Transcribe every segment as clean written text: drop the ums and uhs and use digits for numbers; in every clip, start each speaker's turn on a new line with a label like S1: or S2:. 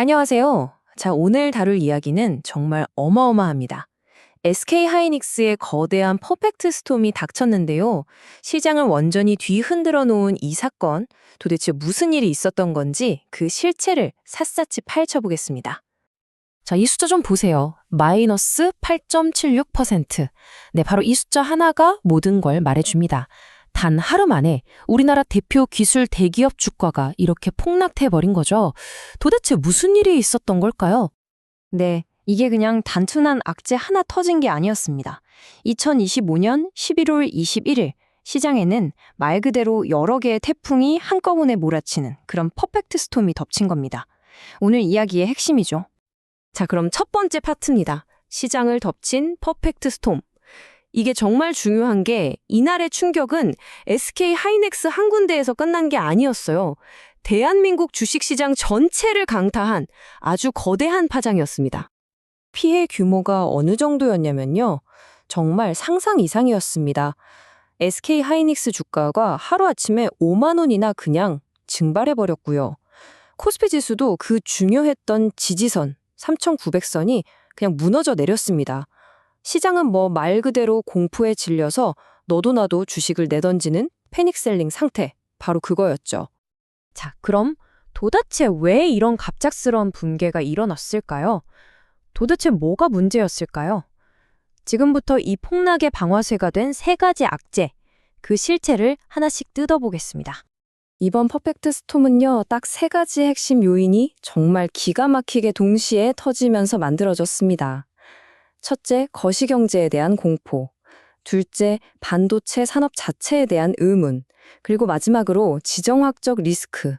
S1: 안녕하세요. 자, 오늘 다룰 이야기는 정말 어마어마합니다. SK 하이닉스의 거대한 퍼펙트 스톰이 닥쳤는데요. 시장을 완전히 뒤흔들어 놓은 이 사건, 도대체 무슨 일이 있었던 건지 그 실체를 샅샅이 파헤쳐보겠습니다. 자, 이 숫자 좀 보세요. 마이너스 8.76%. 네, 바로 이 숫자 하나가 모든 걸 말해줍니다. 단 하루 만에 우리나라 대표 기술 대기업 주가가 이렇게 폭락해버린 거죠. 도대체 무슨 일이 있었던 걸까요? 네, 이게 그냥 단순한 악재 하나 터진 게 아니었습니다. 2025년 11월 21일 시장에는 말 그대로 여러 개의 태풍이 한꺼번에 몰아치는 그런 퍼펙트 스톰이 덮친 겁니다. 오늘 이야기의 핵심이죠. 자, 그럼 첫 번째 파트입니다. 시장을 덮친 퍼펙트 스톰. 이게 정말 중요한 게 이날의 충격은 SK 하이닉스 한 군데에서 끝난 게 아니었어요. 대한민국 주식시장 전체를 강타한 아주 거대한 파장이었습니다. 피해 규모가 어느 정도였냐면요. 정말 상상 이상이었습니다. SK 하이닉스 주가가 하루아침에 5만 원이나 그냥 증발해버렸고요. 코스피 지수도 그 중요했던 지지선 3,900선이 그냥 무너져 내렸습니다. 시장은 뭐 말 그대로 공포에 질려서 너도 나도 주식을 내던지는 패닉셀링 상태, 바로 그거였죠. 자, 그럼 도대체 왜 이런 갑작스러운 붕괴가 일어났을까요? 도대체 뭐가 문제였을까요? 지금부터 이 폭락의 방아쇠가 된 세 가지 악재, 그 실체를 하나씩 뜯어보겠습니다. 이번 퍼펙트 스톰은요, 딱 세 가지 핵심 요인이 정말 기가 막히게 동시에 터지면서 만들어졌습니다. 첫째, 거시경제에 대한 공포. 둘째, 반도체 산업 자체에 대한 의문. 그리고 마지막으로 지정학적 리스크.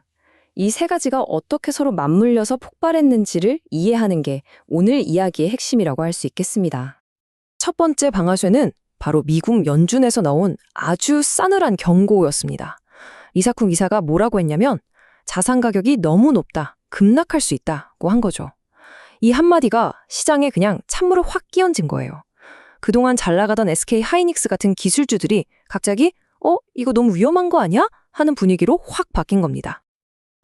S1: 이 세 가지가 어떻게 서로 맞물려서 폭발했는지를 이해하는 게 오늘 이야기의 핵심이라고 할 수 있겠습니다. 첫 번째 방아쇠는 바로 미국 연준에서 나온 아주 싸늘한 경고였습니다. 이사쿵 이사가 뭐라고 했냐면 자산 가격이 너무 높다, 급락할 수 있다고 한 거죠. 이 한마디가 시장에 그냥 찬물을 확 끼얹은 거예요. 그동안 잘 나가던 SK 하이닉스 같은 기술주들이 갑자기 이거 너무 위험한 거 아니야? 하는 분위기로 확 바뀐 겁니다.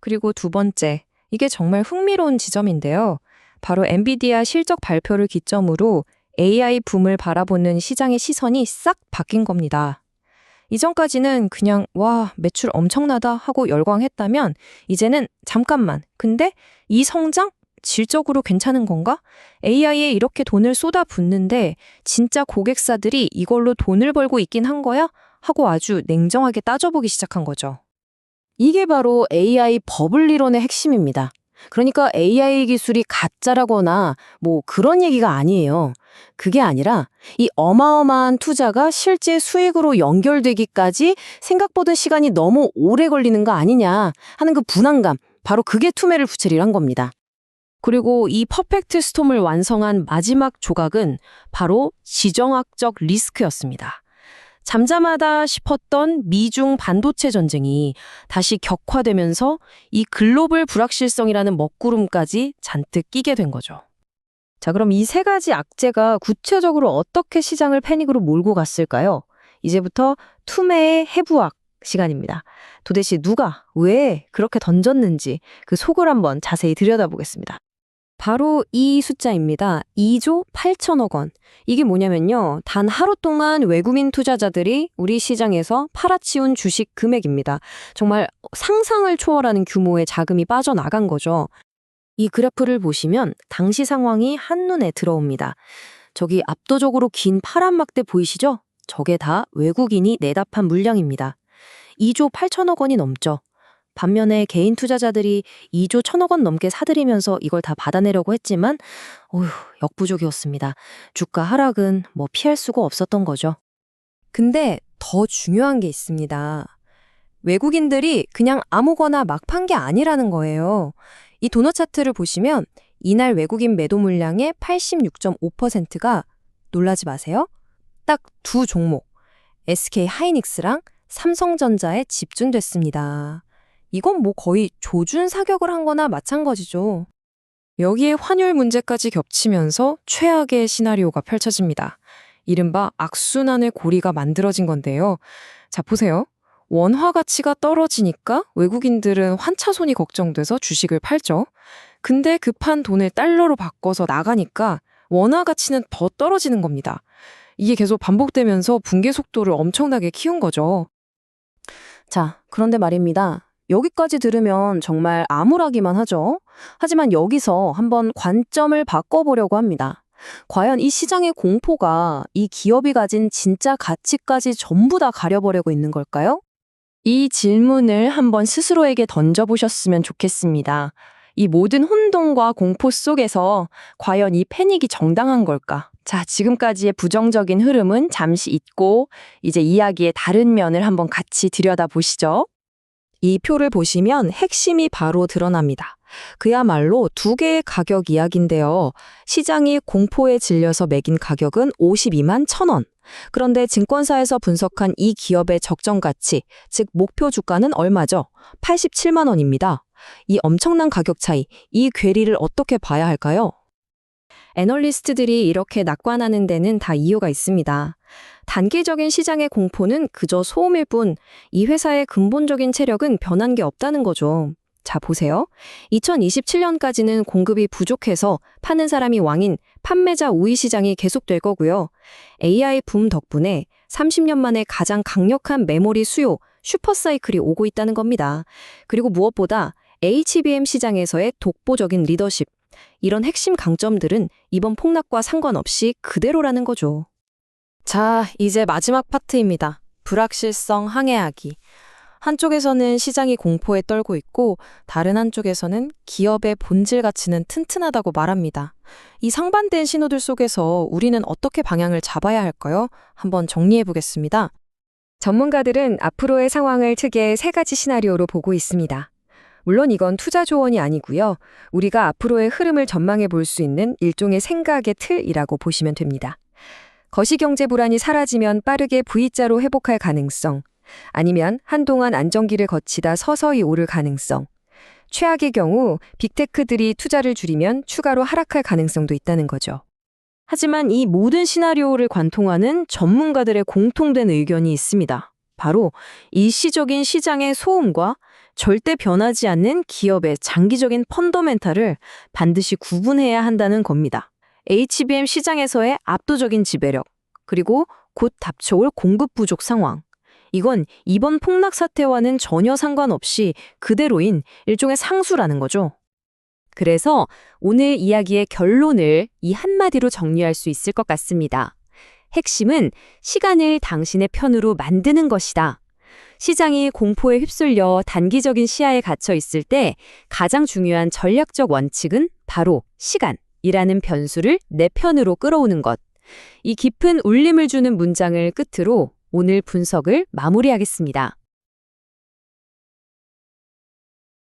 S1: 그리고 두 번째, 이게 정말 흥미로운 지점인데요. 바로 엔비디아 실적 발표를 기점으로 AI 붐을 바라보는 시장의 시선이 싹 바뀐 겁니다. 이전까지는 그냥 와, 매출 엄청나다 하고 열광했다면 이제는 잠깐만, 근데 이 성장? 질적으로 괜찮은 건가? AI에 이렇게 돈을 쏟아붓는데 진짜 고객사들이 이걸로 돈을 벌고 있긴 한 거야? 하고 아주 냉정하게 따져보기 시작한 거죠. 이게 바로 AI 버블 이론의 핵심입니다. 그러니까 AI 기술이 가짜라거나 뭐 그런 얘기가 아니에요. 그게 아니라 이 어마어마한 투자가 실제 수익으로 연결되기까지 생각보다 시간이 너무 오래 걸리는 거 아니냐 하는 그 불안감, 바로 그게 투매를 부채리란 겁니다. 그리고 이 퍼펙트 스톰을 완성한 마지막 조각은 바로 지정학적 리스크였습니다. 잠잠하다 싶었던 미중 반도체 전쟁이 다시 격화되면서 이 글로벌 불확실성이라는 먹구름까지 잔뜩 끼게 된 거죠. 자, 그럼 이 세 가지 악재가 구체적으로 어떻게 시장을 패닉으로 몰고 갔을까요? 이제부터 투매의 해부학 시간입니다. 도대체 누가, 왜 그렇게 던졌는지 그 속을 한번 자세히 들여다보겠습니다. 바로 이 숫자입니다. 2조 8천억 원. 이게 뭐냐면요. 단 하루 동안 외국인 투자자들이 우리 시장에서 팔아치운 주식 금액입니다. 정말 상상을 초월하는 규모의 자금이 빠져나간 거죠. 이 그래프를 보시면 당시 상황이 한눈에 들어옵니다. 저기 압도적으로 긴 파란 막대 보이시죠? 저게 다 외국인이 내답한 물량입니다. 2조 8천억 원이 넘죠. 반면에 개인 투자자들이 2조 1천억 원 넘게 사들이면서 이걸 다 받아내려고 했지만 역부족이었습니다. 주가 하락은 뭐 피할 수가 없었던 거죠. 근데 더 중요한 게 있습니다. 외국인들이 그냥 아무거나 막 판 게 아니라는 거예요. 이 도넛 차트를 보시면 이날 외국인 매도 물량의 86.5%가 놀라지 마세요. 딱 두 종목, SK 하이닉스랑 삼성전자에 집중됐습니다. 이건 뭐 거의 조준 사격을 한 거나 마찬가지죠. 여기에 환율 문제까지 겹치면서 최악의 시나리오가 펼쳐집니다. 이른바 악순환의 고리가 만들어진 건데요. 자, 보세요. 원화 가치가 떨어지니까 외국인들은 환차손이 걱정돼서 주식을 팔죠. 근데 급한 돈을 달러로 바꿔서 나가니까 원화 가치는 더 떨어지는 겁니다. 이게 계속 반복되면서 붕괴 속도를 엄청나게 키운 거죠. 자, 그런데 말입니다. 여기까지 들으면 정말 암울하기만 하죠. 하지만 여기서 한번 관점을 바꿔보려고 합니다. 과연 이 시장의 공포가 이 기업이 가진 진짜 가치까지 전부 다 가려버리고 있는 걸까요? 이 질문을 한번 스스로에게 던져보셨으면 좋겠습니다. 이 모든 혼돈과 공포 속에서 과연 이 패닉이 정당한 걸까? 자, 지금까지의 부정적인 흐름은 잠시 잊고 이제 이야기의 다른 면을 한번 같이 들여다보시죠. 이 표를 보시면 핵심이 바로 드러납니다. 그야말로 두 개의 가격 이야기인데요. 시장이 공포에 질려서 매긴 가격은 52만 1,000원. 그런데 증권사에서 분석한 이 기업의 적정 가치, 즉 목표 주가는 얼마죠? 87만 원입니다. 이 엄청난 가격 차이, 이 괴리를 어떻게 봐야 할까요? 애널리스트들이 이렇게 낙관하는 데는 다 이유가 있습니다. 단기적인 시장의 공포는 그저 소음일 뿐, 이 회사의 근본적인 체력은 변한 게 없다는 거죠. 자, 보세요. 2027년까지는 공급이 부족해서 파는 사람이 왕인 판매자 우위 시장이 계속될 거고요. AI 붐 덕분에 30년 만에 가장 강력한 메모리 수요, 슈퍼사이클이 오고 있다는 겁니다. 그리고 무엇보다 HBM 시장에서의 독보적인 리더십, 이런 핵심 강점들은 이번 폭락과 상관없이 그대로라는 거죠. 자, 이제 마지막 파트입니다. 불확실성 항해하기. 한쪽에서는 시장이 공포에 떨고 있고 다른 한쪽에서는 기업의 본질 가치는 튼튼하다고 말합니다. 이 상반된 신호들 속에서 우리는 어떻게 방향을 잡아야 할까요? 한번 정리해 보겠습니다. 전문가들은 앞으로의 상황을 크게 세 가지 시나리오로 보고 있습니다. 물론 이건 투자 조언이 아니고요. 우리가 앞으로의 흐름을 전망해 볼 수 있는 일종의 생각의 틀이라고 보시면 됩니다. 거시경제 불안이 사라지면 빠르게 V자로 회복할 가능성, 아니면 한동안 안정기를 거치다 서서히 오를 가능성, 최악의 경우 빅테크들이 투자를 줄이면 추가로 하락할 가능성도 있다는 거죠. 하지만 이 모든 시나리오를 관통하는 전문가들의 공통된 의견이 있습니다. 바로 일시적인 시장의 소음과 절대 변하지 않는 기업의 장기적인 펀더멘탈을 반드시 구분해야 한다는 겁니다. HBM 시장에서의 압도적인 지배력, 그리고 곧 닥쳐올 공급 부족 상황. 이건 이번 폭락 사태와는 전혀 상관없이 그대로인 일종의 상수라는 거죠. 그래서 오늘 이야기의 결론을 이 한마디로 정리할 수 있을 것 같습니다. 핵심은 시간을 당신의 편으로 만드는 것이다. 시장이 공포에 휩쓸려 단기적인 시야에 갇혀 있을 때 가장 중요한 전략적 원칙은 바로 시간이라는 변수를 내 편으로 끌어오는 것. 이 깊은 울림을 주는 문장을 끝으로 오늘 분석을 마무리하겠습니다.